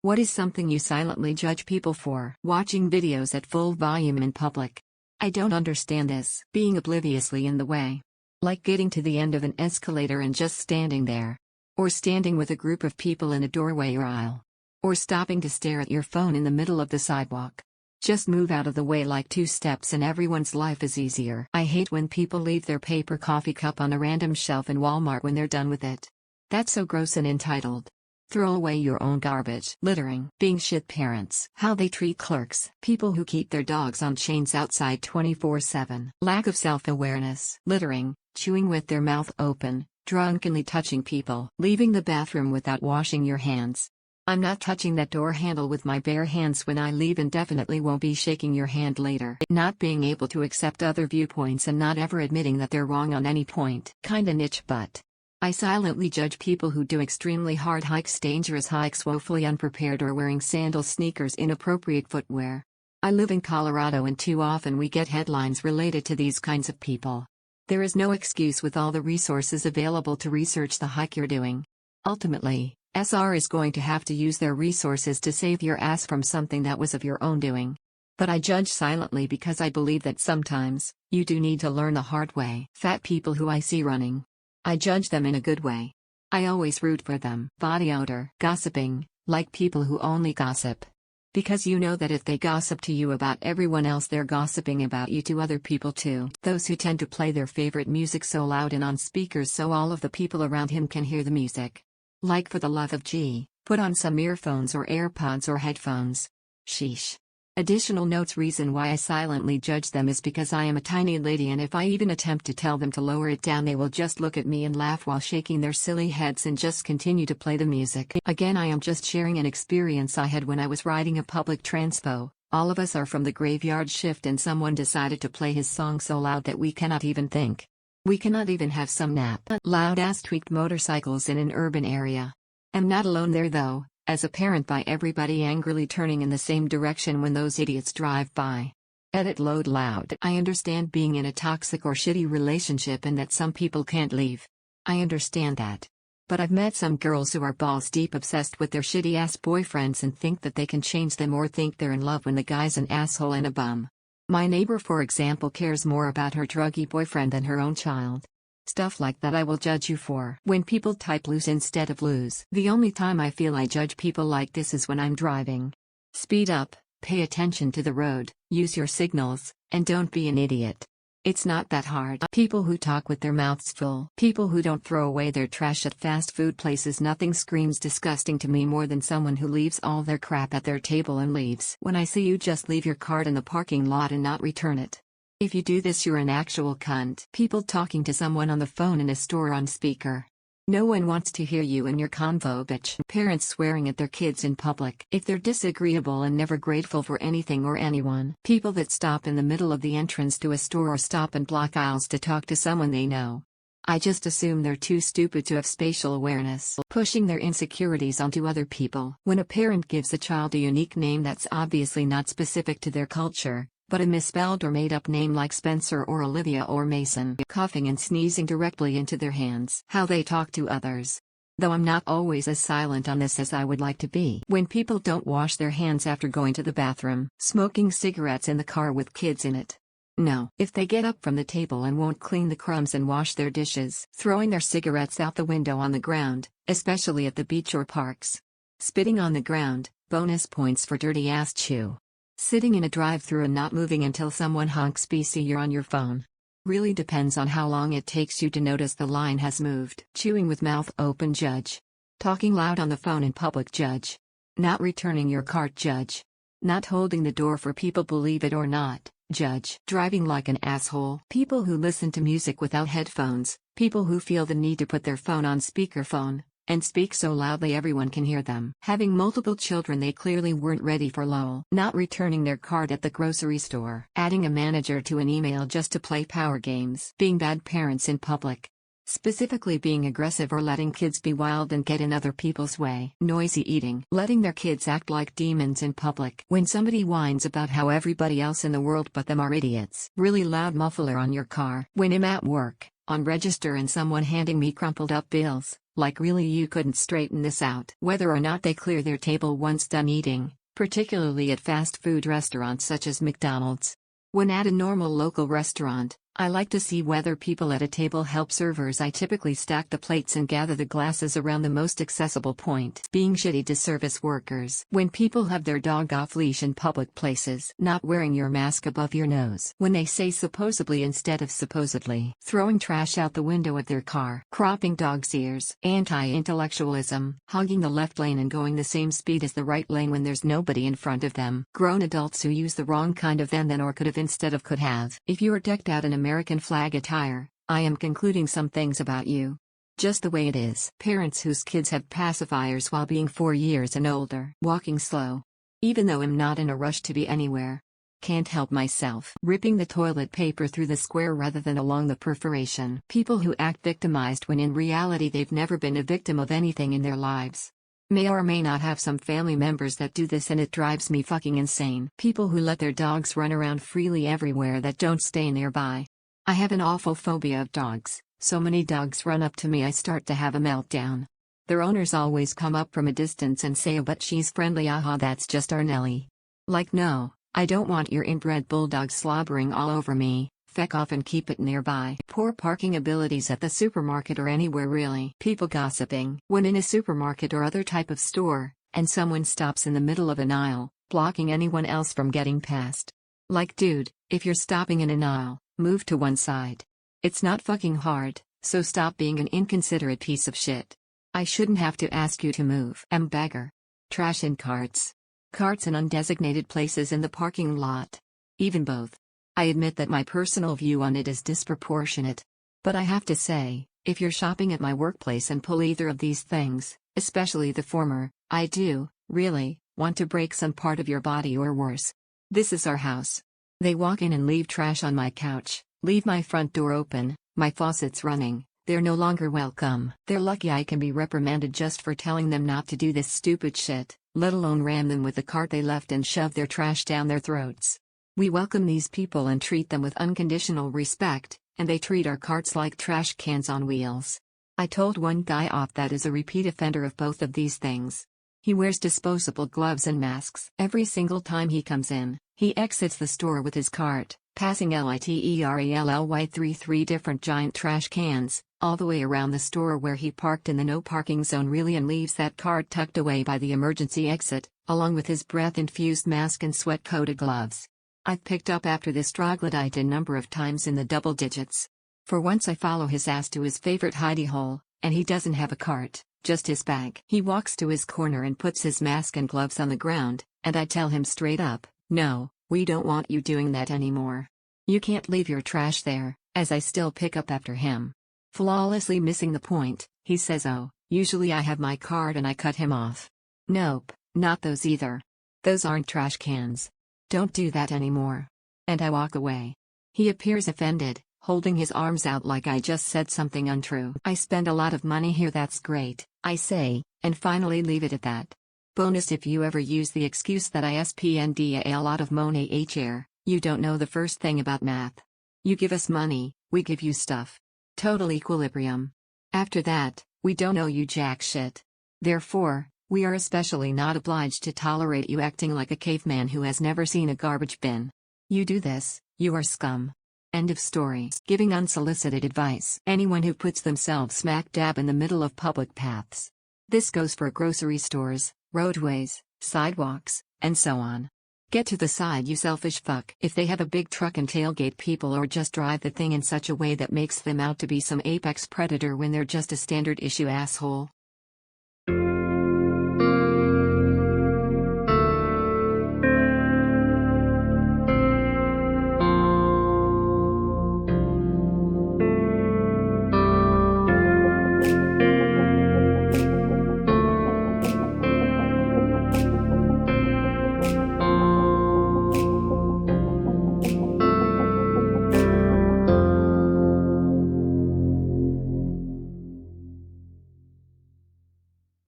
What is something you silently judge people for? Watching videos at full volume in public. I don't understand this. Being obliviously in the way. Like getting to the end of an escalator and just standing there. Or standing with a group of people in a doorway or aisle. Or stopping to stare at your phone in the middle of the sidewalk. Just move out of the way like 2 steps and everyone's life is easier. I hate when people leave their paper coffee cup on a random shelf in Walmart when they're done with it. That's so gross and entitled. Throw away your own garbage. Littering. Being shit parents. How they treat clerks. People who keep their dogs on chains outside 24/7. Lack of self-awareness. Littering. Chewing with their mouth open. Drunkenly touching people. Leaving the bathroom without washing your hands. I'm not touching that door handle with my bare hands when I leave and definitely won't be shaking your hand later. Not being able to accept other viewpoints and not ever admitting that they're wrong on any point. Kinda niche but. I silently judge people who do extremely hard hikes, dangerous hikes, woefully unprepared, or wearing sandals, sneakers, inappropriate footwear. I live in Colorado and too often we get headlines related to these kinds of people. There is no excuse with all the resources available to research the hike you're doing. Ultimately, SR is going to have to use their resources to save your ass from something that was of your own doing. But I judge silently because I believe that sometimes, you do need to learn the hard way. Fat people who I see running. I judge them in a good way. I always root for them. Body odor. Gossiping, like people who only gossip. Because you know that if they gossip to you about everyone else, they're gossiping about you to other people too. Those who tend to play their favorite music so loud and on speakers so all of the people around him can hear the music. Like, for the love of G, put on some earphones or AirPods or headphones. Sheesh. Additional notes: reason why I silently judge them is because I am a tiny lady, and if I even attempt to tell them to lower it down, they will just look at me and laugh while shaking their silly heads and just continue to play the music. Again, I am just sharing an experience I had when I was riding a public transpo. All of us are from the graveyard shift and someone decided to play his song so loud that we cannot even think. We cannot even have some nap. Loud-ass tweaked motorcycles in an urban area. I'm not alone there though, as apparent by everybody angrily turning in the same direction when those idiots drive by. Edit load loud. I understand being in a toxic or shitty relationship and that some people can't leave. I understand that. But I've met some girls who are balls deep obsessed with their shitty-ass boyfriends and think that they can change them or think they're in love when the guy's an asshole and a bum. My neighbor, for example, cares more about her druggy boyfriend than her own child. Stuff like that I will judge you for. When people type lose instead of lose. The only time I feel I judge people like this is when I'm driving. Speed up, pay attention to the road, use your signals, and don't be an idiot. It's not that hard. People who talk with their mouths full. People who don't throw away their trash at fast food places. Nothing screams disgusting to me more than someone who leaves all their crap at their table and leaves. When I see you, just leave your cart in the parking lot and not return it. If you do this, you're an actual cunt. People talking to someone on the phone in a store on speaker. No one wants to hear you in your convo, bitch. Parents swearing at their kids in public. If they're disagreeable and never grateful for anything or anyone. People that stop in the middle of the entrance to a store or stop and block aisles to talk to someone they know. I just assume they're too stupid to have spatial awareness. Pushing their insecurities onto other people. When a parent gives a child a unique name that's obviously not specific to their culture, but a misspelled or made-up name like Spencer or Olivia or Mason. Coughing and sneezing directly into their hands. How they talk to others. Though I'm not always as silent on this as I would like to be. When people don't wash their hands after going to the bathroom. Smoking cigarettes in the car with kids in it. No. If they get up from the table and won't clean the crumbs and wash their dishes. Throwing their cigarettes out the window on the ground, especially at the beach or parks. Spitting on the ground, bonus points for dirty-ass chew. Sitting in a drive-thru and not moving until someone honks BC you're on your phone. Really depends on how long it takes you to notice the line has moved. Chewing with mouth open, judge. Talking loud on the phone in public, judge. Not returning your cart, judge. Not holding the door for people, believe it or not, judge. Driving like an asshole. People who listen to music without headphones. People who feel the need to put their phone on speakerphone and speak so loudly everyone can hear them. Having multiple children they clearly weren't ready for, lol. Not returning their card at the grocery store. Adding a manager to an email just to play power games. Being bad parents in public. Specifically being aggressive or letting kids be wild and get in other people's way. Noisy eating. Letting their kids act like demons in public. When somebody whines about how everybody else in the world but them are idiots. Really loud muffler on your car. When I'm at work, on register and someone handing me crumpled up bills, Like really you couldn't straighten this out. Whether or not they clear their table once done eating, particularly at fast food restaurants such as McDonald's. When at a normal local restaurant, I like to see whether people at a table help servers. I typically stack the plates and gather the glasses around the most accessible point. Being shitty to service workers. When people have their dog off leash in public places. Not wearing your mask above your nose. When they say supposedly instead of supposedly. Throwing trash out the window of their car. Cropping dogs' ears. Anti-intellectualism. Hogging the left lane and going the same speed as the right lane when there's nobody in front of them. Grown adults who use the wrong kind of then or could have instead of could have. If you are decked out in American flag attire, I am concluding some things about you. Just the way it is. Parents whose kids have pacifiers while being 4 years and older. Walking slow. Even though I'm not in a rush to be anywhere. Can't help myself. Ripping the toilet paper through the square rather than along the perforation. People who act victimized when in reality they've never been a victim of anything in their lives. May or may not have some family members that do this and it drives me fucking insane. People who let their dogs run around freely everywhere that don't stay nearby. I have an awful phobia of dogs. So many dogs run up to me I start to have a meltdown. Their owners always come up from a distance and say, "Oh, but she's friendly, aha, that's just our Nelly." Like, no, I don't want your inbred bulldog slobbering all over me. Feck off and keep it nearby. Poor parking abilities at the supermarket or anywhere really. People gossiping. When in a supermarket or other type of store, and someone stops in the middle of an aisle, blocking anyone else from getting past. Like, dude, if you're stopping in an aisle, move to one side. It's not fucking hard, so stop being an inconsiderate piece of shit. I shouldn't have to ask you to move. Bagger. Trash in carts. Carts in undesignated places in the parking lot. Even both. I admit that my personal view on it is disproportionate. But I have to say, if you're shopping at my workplace and pull either of these things, especially the former, I do, really, want to break some part of your body or worse. This is our house. They walk in and leave trash on my couch, leave my front door open, my faucets running, they're no longer welcome. They're lucky I can be reprimanded just for telling them not to do this stupid shit, let alone ram them with the cart they left and shove their trash down their throats. We welcome these people and treat them with unconditional respect, and they treat our carts like trash cans on wheels. I told one guy off that is a repeat offender of both of these things. He wears disposable gloves and masks. Every single time he comes in, he exits the store with his cart, passing literally three different giant trash cans, all the way around the store where he parked in the no parking zone really and leaves that cart tucked away by the emergency exit, along with his breath-infused mask and sweat-coated gloves. I've picked up after this troglodyte a number of times in the double digits. For once I follow his ass to his favorite hidey hole, and he doesn't have a cart, just his bag. He walks to his corner and puts his mask and gloves on the ground, and I tell him straight up, "No, we don't want you doing that anymore. You can't leave your trash there," as I still pick up after him. Flawlessly missing the point, he says, "Oh, usually I have my card," and I cut him off. "Nope, not those either. Those aren't trash cans. Don't do that anymore." And I walk away. He appears offended, holding his arms out like I just said something untrue. "I spend a lot of money here, that's great," I say, and finally leave it at that. Bonus: if you ever use the excuse that I spend a lot of money here, you don't know the first thing about math. You give us money, we give you stuff. Total equilibrium. After that, we don't owe you jack shit. Therefore, we are especially not obliged to tolerate you acting like a caveman who has never seen a garbage bin. You do this, you are scum. End of story. Giving unsolicited advice. Anyone who puts themselves smack dab in the middle of public paths. This goes for grocery stores, roadways, sidewalks, and so on. Get to the side, you selfish fuck. If they have a big truck and tailgate people, or just drive the thing in such a way that makes them out to be some apex predator when they're just a standard issue asshole,